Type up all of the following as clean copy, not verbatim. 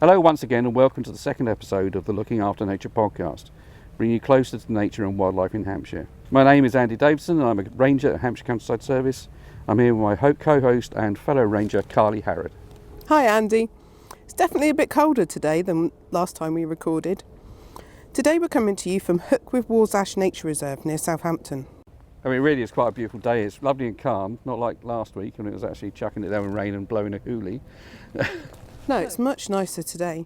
Hello once again and welcome to the second episode of the Looking After Nature podcast, bringing you closer to nature and wildlife in Hampshire. My name is Andy Davison and I'm a ranger at Hampshire Countryside Service. I'm here with my co-host and fellow ranger Carly Harrod. Hi Andy. It's definitely a bit colder today than last time we recorded. Today we're coming to you from Hook with Warsash Nature Reserve near Southampton. I mean, really, it's quite a beautiful day. It's lovely and calm, not like last week when it was actually chucking it down with rain and blowing a hoolie. No, it's much nicer today.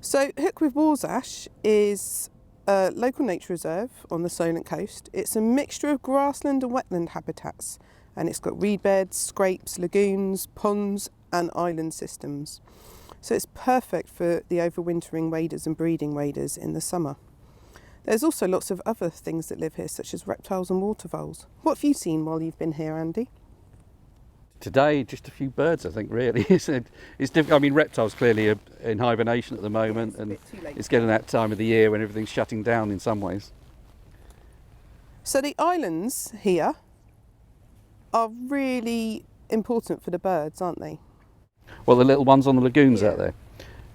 So Hook with Warsash is a local nature reserve on the Solent coast. It's a mixture of grassland and wetland habitats, and it's got reed beds, scrapes, lagoons, ponds and island systems. So it's perfect for the overwintering waders and breeding waders in the summer. There's also lots of other things that live here, such as reptiles and water voles. What have you seen while you've been here, Andy? Today, just a few birds, I think, really. It's difficult. I mean, reptiles clearly are in hibernation at the moment, and it's getting that time of the year when everything's shutting down in some ways. So the islands here are really important for the birds, aren't they? Well, the little ones on the lagoons out there.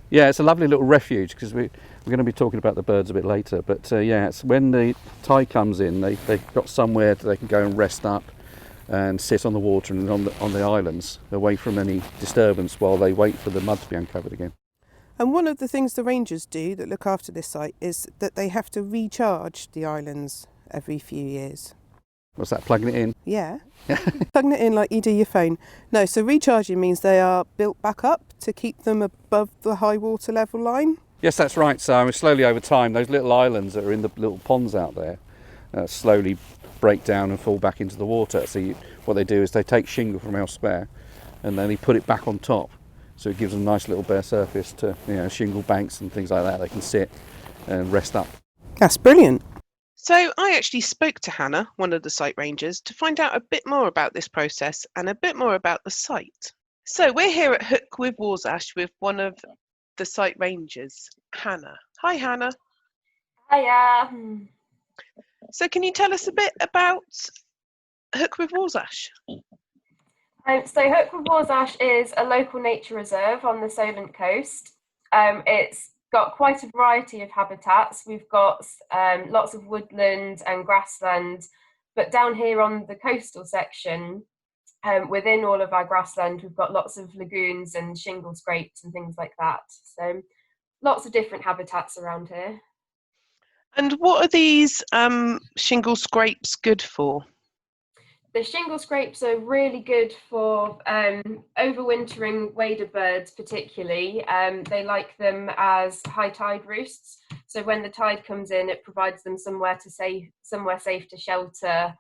Yeah, it's a lovely little refuge because we're going to be talking about the birds a bit later. But yeah, it's when the tide comes in, they've got somewhere they can go and rest up and sit on the water and on the islands, away from any disturbance while they wait for the mud to be uncovered again. And one of the things the rangers do that look after this site is that they have to recharge the islands every few years. What's that, plugging it in? Yeah, plugging it in like you do your phone. No, so recharging means they are built back up to keep them above the high water level line. Yes, that's right. So slowly over time, those little islands that are in the little ponds out there slowly break down and fall back into the water. So what they do is they take shingle from elsewhere and then they put it back on top. So it gives them a nice little bare surface to, shingle banks and things like that. They can sit and rest up. That's brilliant. So I actually spoke to Hannah, one of the site rangers, to find out a bit more about this process and a bit more about the site. So we're here at Hook with Warsash with one of the site rangers, Hannah. Hi, Hannah. Hiya. So can you tell us a bit about Hook with Warsash? So Hook with Warsash is a local nature reserve on the Solent coast. It's got quite a variety of habitats. We've got lots of woodland and grassland, but down here on the coastal section, within all of our grassland, we've got lots of lagoons and shingle scrapes and things like that. So lots of different habitats around here. And what are these shingle scrapes good for? The shingle scrapes are really good for overwintering wader birds particularly. They like them as high tide roosts. So when the tide comes in, it provides them somewhere safe to shelter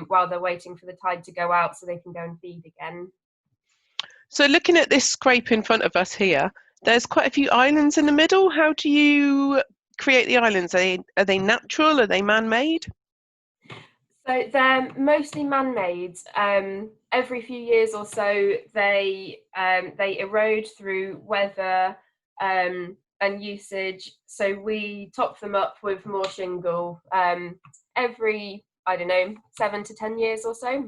while they're waiting for the tide to go out so they can go and feed again. So looking at this scrape in front of us here, there's quite a few islands in the middle. How do you create the islands? Are they natural? Are they man-made? So they're mostly man-made. Every few years or so, they erode through weather and usage. So we top them up with more shingle every, 7 to 10 years or so.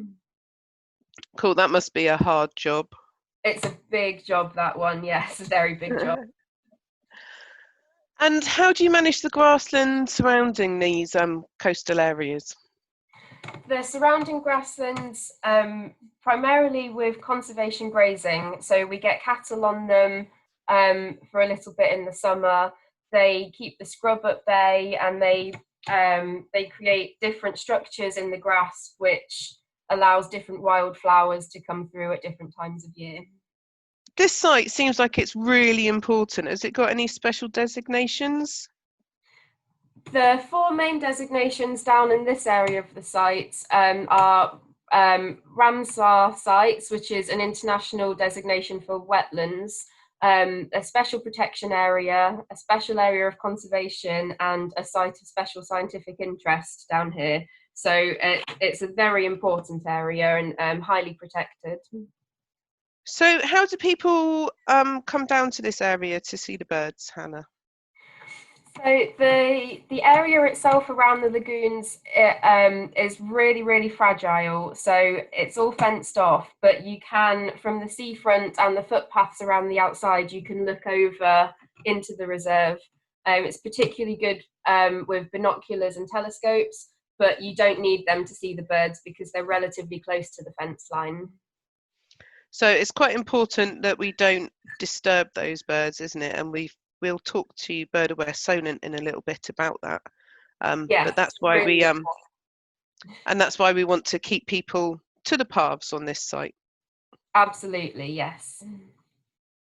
Cool, that must be a hard job. It's a big job, that one. Yes, a very big job. And how do you manage the grassland surrounding these coastal areas? The surrounding grasslands, primarily with conservation grazing. So we get cattle on them for a little bit in the summer. They keep the scrub at bay, and they create different structures in the grass, which allows different wildflowers to come through at different times of year. This site seems like it's really important. Has it got any special designations? The four main designations down in this area of the site are Ramsar sites, which is an international designation for wetlands, a special protection area, a special area of conservation, and a site of special scientific interest down here. So it's a very important area and highly protected. So how do people come down to this area to see the birds, Hannah? So the area itself around the lagoons is really, really fragile. So it's all fenced off, but you can, from the seafront and the footpaths around the outside, you can look over into the reserve. It's particularly good with binoculars and telescopes, but you don't need them to see the birds because they're relatively close to the fence line. So it's quite important that we don't disturb those birds, isn't it? And we'll talk to Birdaware Solent in a little bit about that. Yes, but that's why really and that's why we want to keep people to the paths on this site. Absolutely, yes.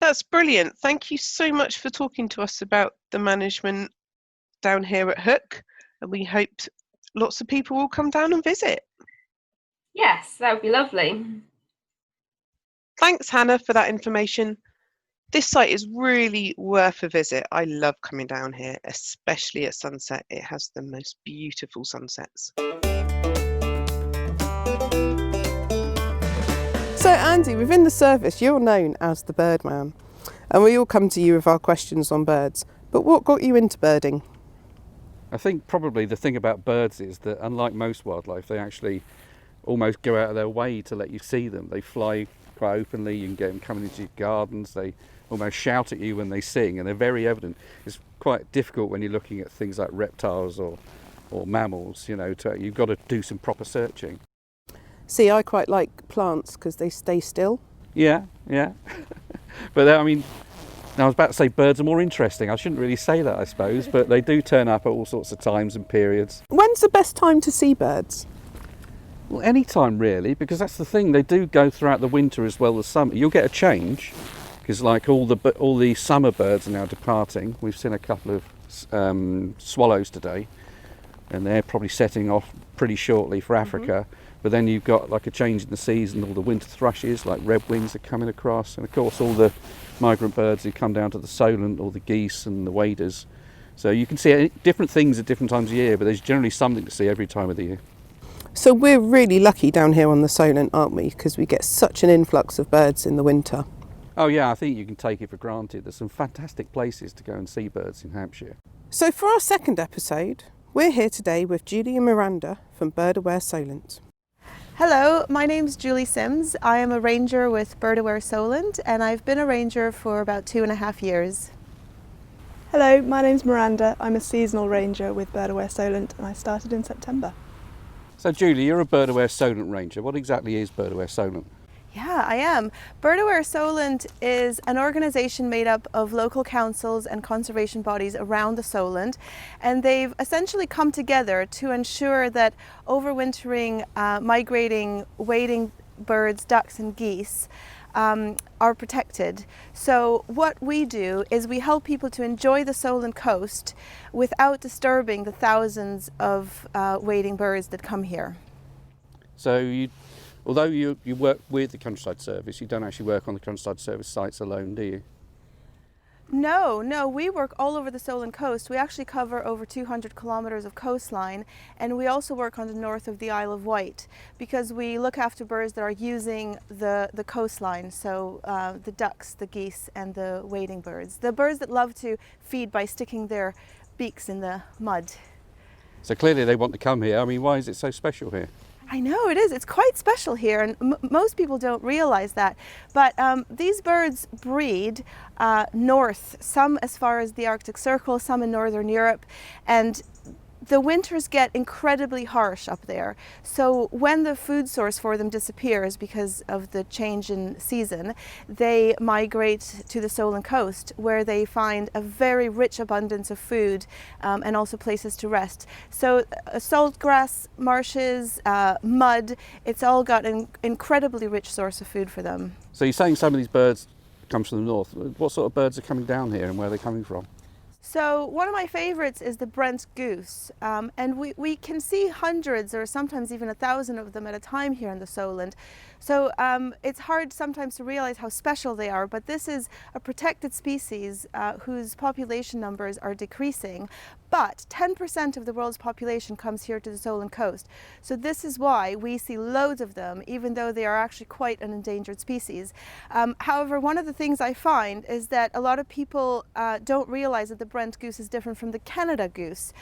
That's brilliant. Thank you so much for talking to us about the management down here at Hook, and we hope lots of people will come down and visit. Yes, that would be lovely. Thanks, Hannah, for that information. This site is really worth a visit. I love coming down here, especially at sunset. It has the most beautiful sunsets. So Andy, within the service you're known as the Birdman, and we all come to you with our questions on birds. But what got you into birding? I think probably the thing about birds is that unlike most wildlife, they actually almost go out of their way to let you see them. They fly quite openly, you can get them coming into your gardens, they almost shout at you when they sing, and they're very evident. It's quite difficult when you're looking at things like reptiles or mammals, you know, you've got to do some proper searching. See, I quite like plants because they stay still. Yeah. But I mean, I was about to say birds are more interesting. I shouldn't really say that, I suppose, but they do turn up at all sorts of times and periods. When's the best time to see birds? Well, any time really, because that's the thing. They do go throughout the winter as well as summer. You'll get a change because, like, all the summer birds are now departing. We've seen a couple of swallows today, and they're probably setting off pretty shortly for Africa. But then you've got like a change in the season. All the winter thrushes, like redwings, are coming across, and of course all the migrant birds who come down to the Solent, all the geese and the waders. So you can see different things at different times of year, but there's generally something to see every time of the year. So we're really lucky down here on the Solent, aren't we? Because we get such an influx of birds in the winter. Oh yeah, I think you can take it for granted. There's some fantastic places to go and see birds in Hampshire. So for our second episode, we're here today with Julie and Miranda from Birdaware Solent. Hello, my name's Julie Sims. I am a ranger with Birdaware Solent, and I've been a ranger for about 2.5 years. Hello, my name's Miranda. I'm a seasonal ranger with Birdaware Solent, and I started in September. So Julie, you're a Birdaware Solent ranger. What exactly is Birdaware Solent? Yeah, I am. Birdaware Solent is an organisation made up of local councils and conservation bodies around the Solent, and they've essentially come together to ensure that overwintering, migrating, wading birds, ducks and geese are protected. So what we do is we help people to enjoy the Solent coast without disturbing the thousands of wading birds that come here. So although you work with the Countryside Service, you don't actually work on the Countryside Service sites alone, do you? No, we work all over the Solent coast. We actually cover over 200 kilometres of coastline, and we also work on the north of the Isle of Wight because we look after birds that are using the coastline, so the ducks, the geese and the wading birds. The birds that love to feed by sticking their beaks in the mud. So clearly they want to come here. I mean, why is it so special here? I know it is. It's quite special here, and most people don't realize that. But these birds breed north, some as far as the Arctic Circle, some in Northern Europe, and the winters get incredibly harsh up there. So when the food source for them disappears because of the change in season, they migrate to the Solent coast where they find a very rich abundance of food and also places to rest. So salt grass, marshes, mud, it's all got an incredibly rich source of food for them. So you're saying some of these birds come from the north. What sort of birds are coming down here and where are they coming from? So one of my favorites is the Brent goose, and we can see hundreds or sometimes even 1,000 of them at a time here in the Solent. So it's hard sometimes to realize how special they are, but this is a protected species whose population numbers are decreasing. But 10% of the world's population comes here to the Solent coast. So this is why we see loads of them, even though they are actually quite an endangered species. However, one of the things I find is that a lot of people don't realize that the Brent goose is different from the Canada goose.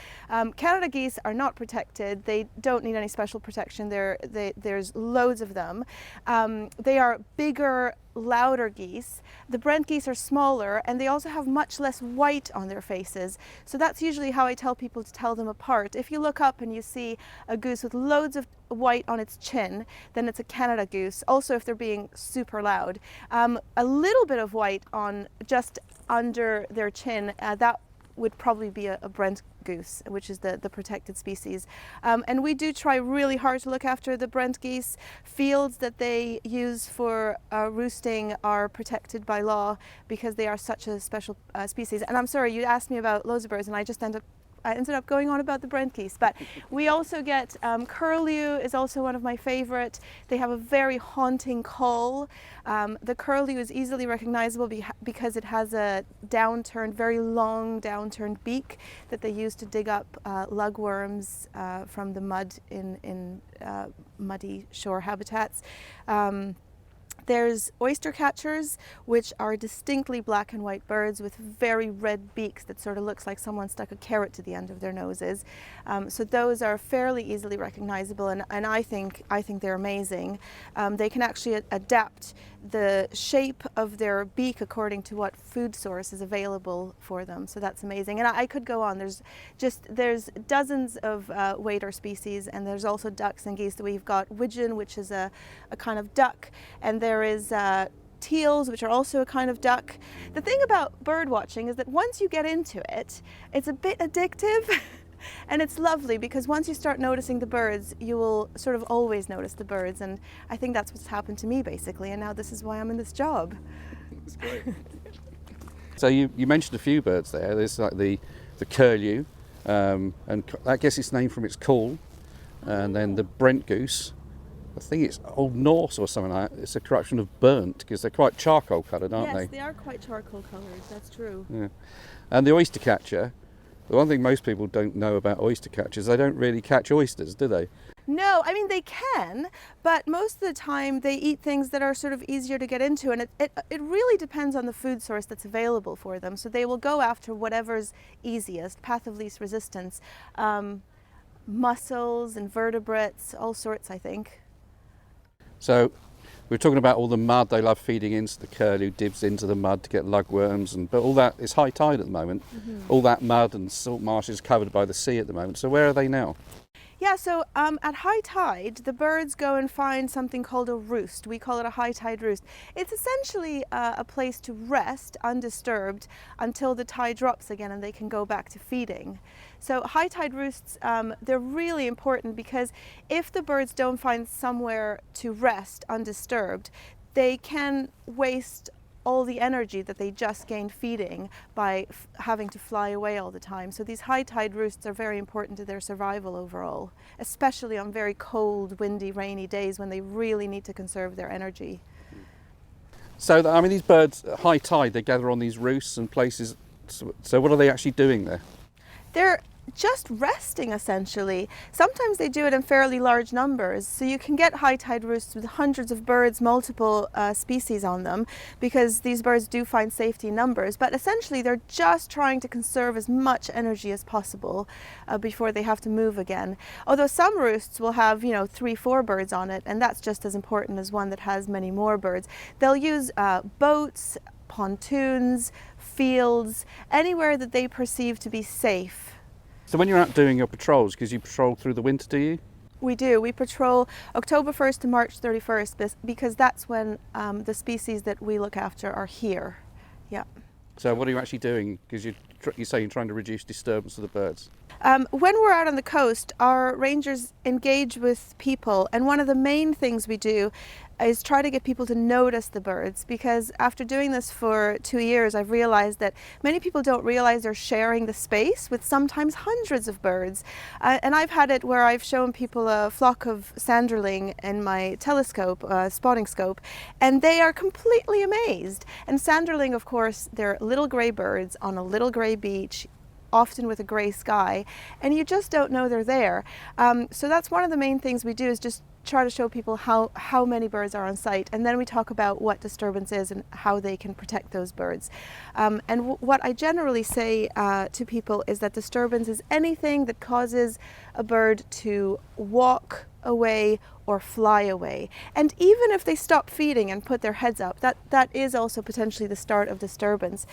Canada geese are not protected. They don't need any special protection. There's loads of them. They are bigger, louder geese. The Brent geese are smaller, and they also have much less white on their faces. So that's usually how I tell people to tell them apart. If you look up and you see a goose with loads of white on its chin, then it's a Canada goose. Also, if they're being super loud. A little bit of white on just under their chin, that would probably be a Brent goose, which is the protected species. And we do try really hard to look after the Brent geese. Fields that they use for roosting are protected by law because they are such a special species. And I'm sorry, you asked me about loads of birds, and I ended up going on about the Brent geese. But we also get curlew is also one of my favorite. They have a very haunting call. The curlew is easily recognizable because it has a downturned, very long downturned beak that they use to dig up lugworms from the mud in muddy shore habitats. There's oyster catchers, which are distinctly black and white birds with very red beaks that sort of looks like someone stuck a carrot to the end of their noses. So those are fairly easily recognizable, and I think they're amazing. They can actually adapt the shape of their beak according to what food source is available for them. So that's amazing. And I could go on. There's dozens of wader species, and there's also ducks and geese. We've got widgeon, which is a kind of duck, and there is teals, which are also a kind of duck. The thing about bird watching is that once you get into it, it's a bit addictive. And it's lovely because once you start noticing the birds, you will sort of always notice the birds. And I think that's what's happened to me, basically. And now this is why I'm in this job. That's great. So you mentioned a few birds there. There's like the curlew, and I guess it's named from its call. And then the Brent goose. I think it's Old Norse or something like that. It's a corruption of burnt because they're quite charcoal coloured, aren't they? Yes, they are quite charcoal coloured. That's true. Yeah. And the oyster catcher. The one thing most people don't know about oyster catchers, they don't really catch oysters, do they? No, I mean they can, but most of the time they eat things that are sort of easier to get into, and it really depends on the food source that's available for them. So they will go after whatever's easiest, path of least resistance, mussels, invertebrates, all sorts, I think. So we're talking about all the mud they love feeding in, so the curlew dibs into the mud to get lugworms, but all that is high tide at the moment. Mm-hmm. All that mud and salt marsh is covered by the sea at the moment. So where are they now? Yeah, so at high tide, the birds go and find something called a roost. We call it a high tide roost. It's essentially a place to rest undisturbed until the tide drops again and they can go back to feeding. So high tide roosts, they're really important because if the birds don't find somewhere to rest undisturbed, they can waste all the energy that they just gained feeding by having to fly away all the time. So these high tide roosts are very important to their survival overall, especially on very cold, windy, rainy days when they really need to conserve their energy. So, I mean, these birds, at high tide, they gather on these roosts and places. So what are they actually doing there? They're just resting, essentially. Sometimes they do it in fairly large numbers, so you can get high tide roosts with hundreds of birds, multiple species on them, because these birds do find safety in numbers. But essentially they're just trying to conserve as much energy as possible before they have to move again. Although some roosts will have 3-4 birds on it, and that's just as important as one that has many more birds. They'll use boats, pontoons, fields, anywhere that they perceive to be safe. So when you're out doing your patrols, because you patrol through the winter, do you? We do. We patrol October 1st to March 31st because that's when the species that we look after are here. Yeah. So what are you actually doing? Because you say you're trying to reduce disturbance of the birds. When we're out on the coast, our rangers engage with people, and one of the main things we do is try to get people to notice the birds, because after doing this for 2 years, I've realized that many people don't realize they're sharing the space with sometimes hundreds of birds. And I've had it where I've shown people a flock of sanderling in my telescope, spotting scope, and they are completely amazed. And sanderling, of course, they're little gray birds on a little gray beach, often with a grey sky, and you just don't know they're there. So that's one of the main things we do, is just try to show people how many birds are on site, and then we talk about what disturbance is and how they can protect those birds. What I generally say to people is that disturbance is anything that causes a bird to walk away or fly away. And even if they stop feeding and put their heads up, that is also potentially the start of disturbance.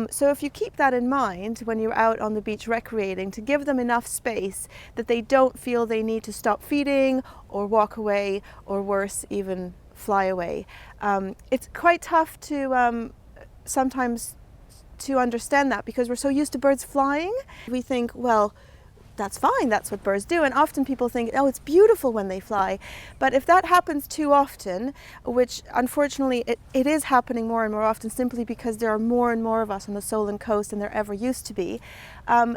So if you keep that in mind when you're out on the beach recreating, to give them enough space that they don't feel they need to stop feeding or walk away, or worse, even fly away. It's quite tough to sometimes to understand that, because we're so used to birds flying. We think, well, that's fine, that's what birds do, and often people think, oh, it's beautiful when they fly. But if that happens too often, which unfortunately it is happening more and more often, simply because there are more and more of us on the Solent coast than there ever used to be,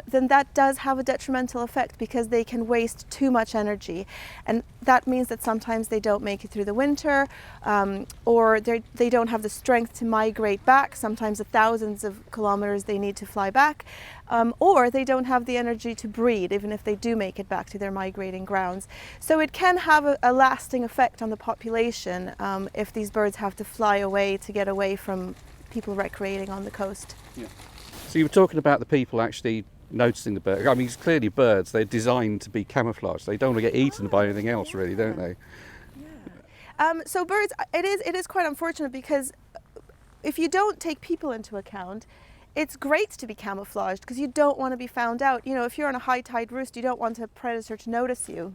then that does have a detrimental effect, because they can waste too much energy, and that means that sometimes they don't make it through the winter, or they don't have the strength to migrate back. Sometimes the thousands of kilometers they need to fly back, or they don't have the energy to breed, even if they do make it back to their migrating grounds. So it can have a lasting effect on the population if these birds have to fly away to get away from people recreating on the coast. Yeah. So you were talking about the people actually noticing the bird. I mean, it's clearly birds, they're designed to be camouflaged. They don't want to get eaten by anything else, really, don't they? Yeah. So birds, it is quite unfortunate, because if you don't take people into account, it's great to be camouflaged, because you don't want to be found out. You know, if you're on a high tide roost, you don't want a predator to notice you.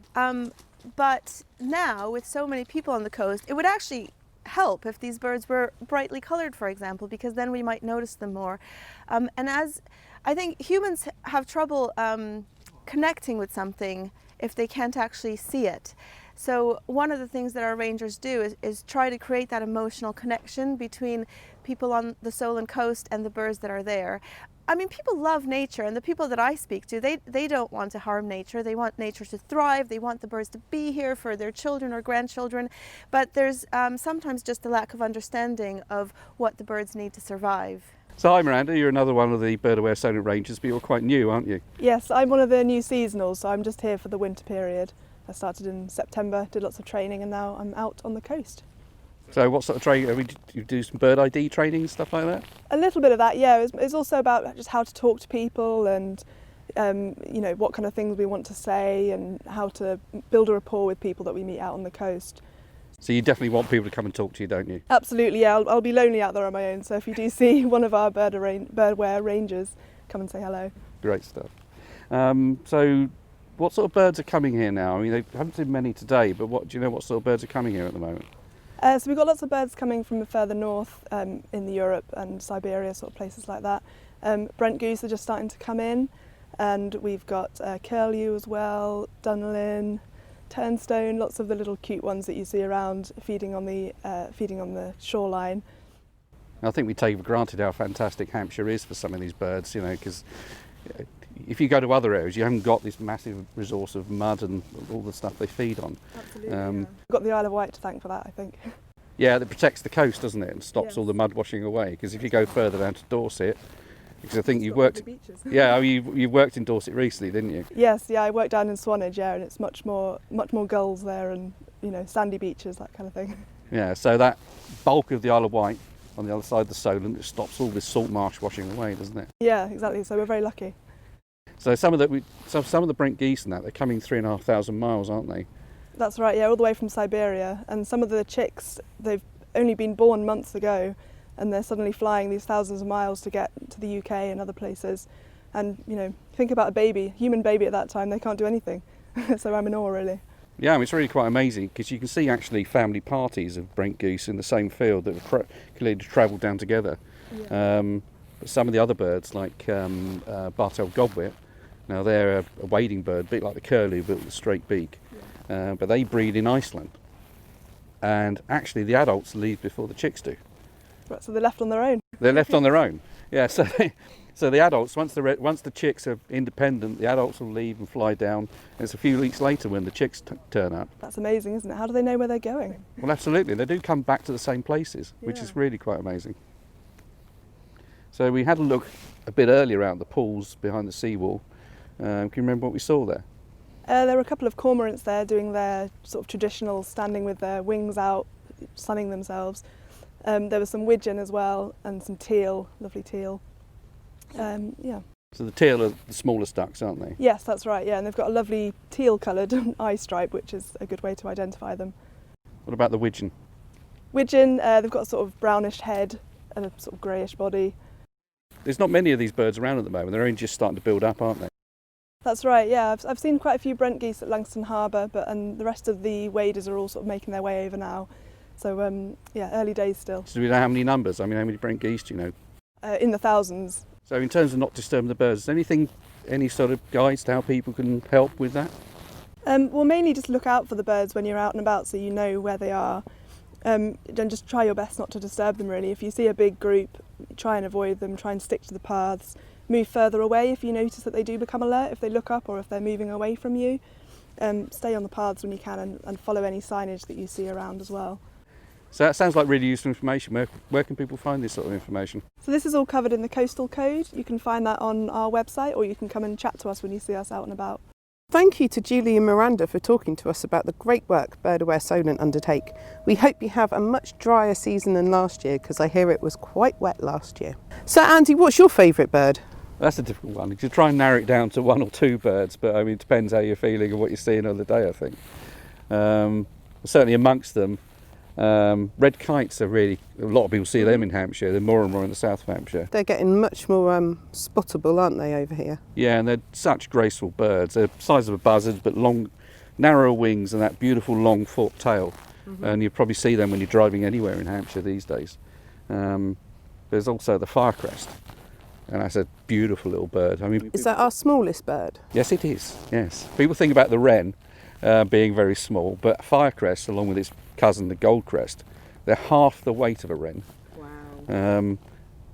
But now, with so many people on the coast, it would actually help if these birds were brightly coloured, for example, because then we might notice them more. And as I think humans have trouble connecting with something if they can't actually see it. So one of the things that our rangers do is try to create that emotional connection between people on the Solent coast and the birds that are there. I mean, people love nature, and the people that I speak to, they don't want to harm nature. They want nature to thrive. They want the birds to be here for their children or grandchildren. But there's sometimes just a lack of understanding of what the birds need to survive. So hi Miranda, you're another one of the Birdaware Solent Rangers, but you're quite new, aren't you? Yes, I'm one of the new seasonals, so I'm just here for the winter period. I started in September, did lots of training, and now I'm out on the coast. So what sort of training, you do some bird ID training and stuff like that? A little bit of that, yeah. It's also about just how to talk to people, and you know, what kind of things we want to say, and how to build a rapport with people that we meet out on the coast. So you definitely want people to come and talk to you, don't you? Absolutely, yeah. I'll be lonely out there on my own, so if you do see one of our Birdaware Rangers, come and say hello. Great stuff. So what sort of birds are coming here now? I mean, they haven't seen many today, but do you know what sort of birds are coming here at the moment? So we've got lots of birds coming from further north in the Europe and Siberia, sort of places like that. Brent goose are just starting to come in, and we've got curlew as well, dunlin, turnstone, lots of the little cute ones that you see around feeding on the shoreline. I think we take for granted how fantastic Hampshire is for some of these birds, you know, because if you go to other areas, you haven't got this massive resource of mud and all the stuff they feed on. Absolutely. We've got the Isle of Wight to thank for that, I think. Yeah, that protects the coast, doesn't it, and stops Yes. all the mud washing away. Because if you go further down to Dorset, because I think you've worked, yeah, you worked in Dorset recently, didn't you? Yes, yeah, I worked down in Swanage, yeah, and it's much more gulls there, and you know, sandy beaches, that kind of thing. Yeah, so that bulk of the Isle of Wight on the other side of the Solent, it stops all this salt marsh washing away, doesn't it? Yeah, exactly. So we're very lucky. So some of the Brent geese and that, they're coming 3,500 miles, aren't they? That's right, yeah, all the way from Siberia, and some of the chicks, they've only been born months ago, and they're suddenly flying these thousands of miles to get to the UK and other places. And you know, think about a baby, human baby at that time, they can't do anything. So I'm in awe, really. Yeah, I mean, it's really quite amazing, because you can see actually family parties of Brent goose in the same field that have clearly travelled down together. Yeah. But some of the other birds, like Bartel godwit, now they're a wading bird, a bit like the curlew but with a straight beak, but they breed in Iceland, and actually the adults leave before the chicks do. Right, so they're left on their own. They're left on their own. Yeah, so the adults, once the chicks are independent, the adults will leave and fly down, and it's a few weeks later when the chicks turn up. That's amazing, isn't it? How do they know where they're going? Well, absolutely, they do come back to the same places, which is really quite amazing. So we had a look a bit earlier out the pools behind the seawall. Can you remember what we saw there? There were a couple of cormorants there doing their sort of traditional standing with their wings out, sunning themselves. There was some widgeon as well and some teal, lovely teal. Yeah. So the teal are the smallest ducks, aren't they? Yes, that's right, yeah, and they've got a lovely teal-coloured eye stripe, which is a good way to identify them. What about the widgeon? Widgeon, they've got a sort of brownish head and a sort of greyish body. There's not many of these birds around at the moment. They're only just starting to build up, aren't they? That's right, yeah. I've seen quite a few Brent geese at Langston Harbour, and the rest of the waders are all sort of making their way over now. So, yeah, early days still. So do we know how many numbers? I mean, how many Brent geese do you know? In the thousands. So in terms of not disturbing the birds, is there anything, any sort of guides to how people can help with that? Well, mainly just look out for the birds when you're out and about so you know where they are. And just try your best not to disturb them, really. If you see a big group, try and avoid them, try and stick to the paths. Move further away if you notice that they do become alert, if they look up or if they're moving away from you. Stay on the paths when you can and follow any signage that you see around as well. So that sounds like really useful information. Where can people find this sort of information? So this is all covered in the Coastal Code. You can find that on our website, or you can come and chat to us when you see us out and about. Thank you to Julie and Miranda for talking to us about the great work Birdaware Solent undertake. We hope you have a much drier season than last year, because I hear it was quite wet last year. So Andy, what's your favourite bird? That's a difficult one. You could try and narrow it down to one or two birds, but I mean, it depends how you're feeling and what you're seeing on the day, I think. Certainly amongst them, red kites are really, a lot of people see them in Hampshire. They're more and more in the south of Hampshire. They're getting much more spottable, aren't they, over here? Yeah, and they're such graceful birds. They're the size of a buzzard, but long, narrow wings and that beautiful long forked tail. And you probably see them when you're driving anywhere in Hampshire these days. There's also the firecrest, and that's a beautiful little bird. I mean, Is that our smallest bird? yes, it is. Yes, people think about the wren being very small, but firecrest, along with its cousin, the goldcrest, they're half the weight of a wren. Wow.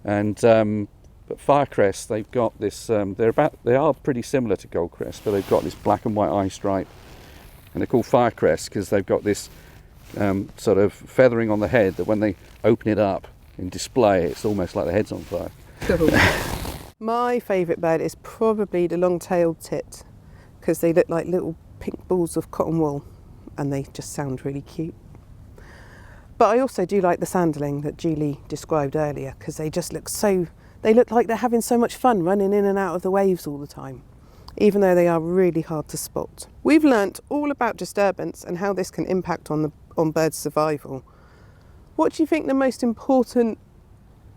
But firecrest, they've got this. They are pretty similar to goldcrest, but they've got this black and white eye stripe, and they're called firecrest because they've got this sort of feathering on the head that when they open it up and display, it's almost like the head's on fire. My favourite bird is probably the long-tailed tit, because they look like little pink balls of cotton wool and they just sound really cute. But I also do like the sanderling that Julie described earlier, because they just look they look like they're having so much fun running in and out of the waves all the time, even though they are really hard to spot. We've learnt all about disturbance and how this can impact on birds' survival. What do you think the most important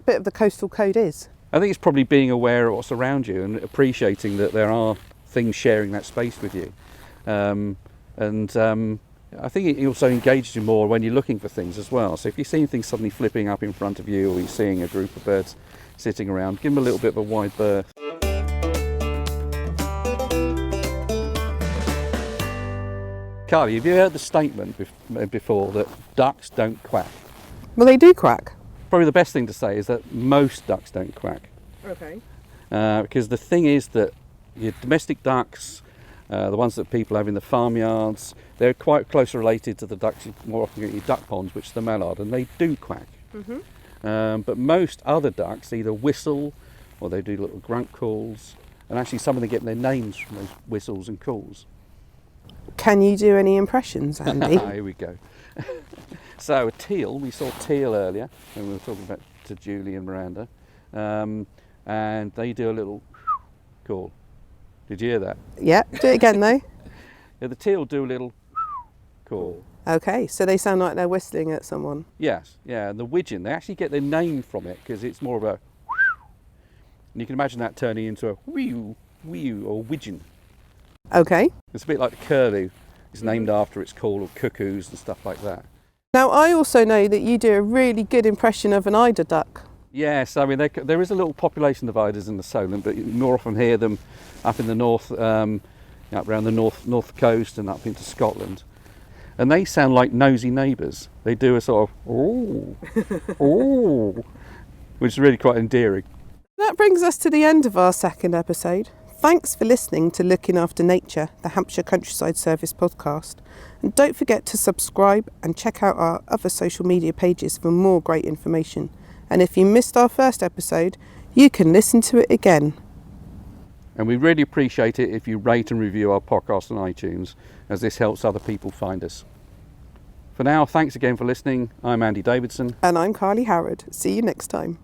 bit of the Coastal Code is? I think it's probably being aware of what's around you and appreciating that there are things sharing that space with you. I think it also engages you more when you're looking for things as well. So if you're seeing things suddenly flipping up in front of you, or you're seeing a group of birds sitting around, give them a little bit of a wide berth. Carly, have you heard the statement before that ducks don't quack? Well, they do quack. Probably the best thing to say is that most ducks don't quack. Okay. Because the thing is that your domestic ducks, the ones that people have in the farmyards, they're quite closely related to the ducks you more often get in your duck ponds, which is the mallard, and they do quack. But most other ducks either whistle or they do little grunt calls, and actually some of them get their names from those whistles and calls. Can you do any impressions, Andy? Here we go. So a teal, we saw teal earlier when we were talking about to Julie and Miranda, and they do a little call. Did you hear that? Yeah, do it again though. Yeah, the teal do a little call. Okay, so they sound like they're whistling at someone. Yes, yeah, and the widgeon, they actually get their name from it because it's more of a, and you can imagine that turning into a whew, whew, or widgeon. Okay. It's a bit like the curlew. It's named after its call, or cuckoos and stuff like that. Now, I also know that you do a really good impression of an eider duck. Yes, I mean, there is a little population of eiders in the Solent, but you more often hear them up in the north, up around the north coast and up into Scotland. And they sound like nosy neighbours. They do a sort of, ooh, ooh, which is really quite endearing. That brings us to the end of our second episode. Thanks for listening to Looking After Nature, the Hampshire Countryside Service podcast. And don't forget to subscribe and check out our other social media pages for more great information. And if you missed our first episode, you can listen to it again. And we really appreciate it if you rate and review our podcast on iTunes, as this helps other people find us. For now, thanks again for listening. I'm Andy Davidson. And I'm Carly Howard. See you next time.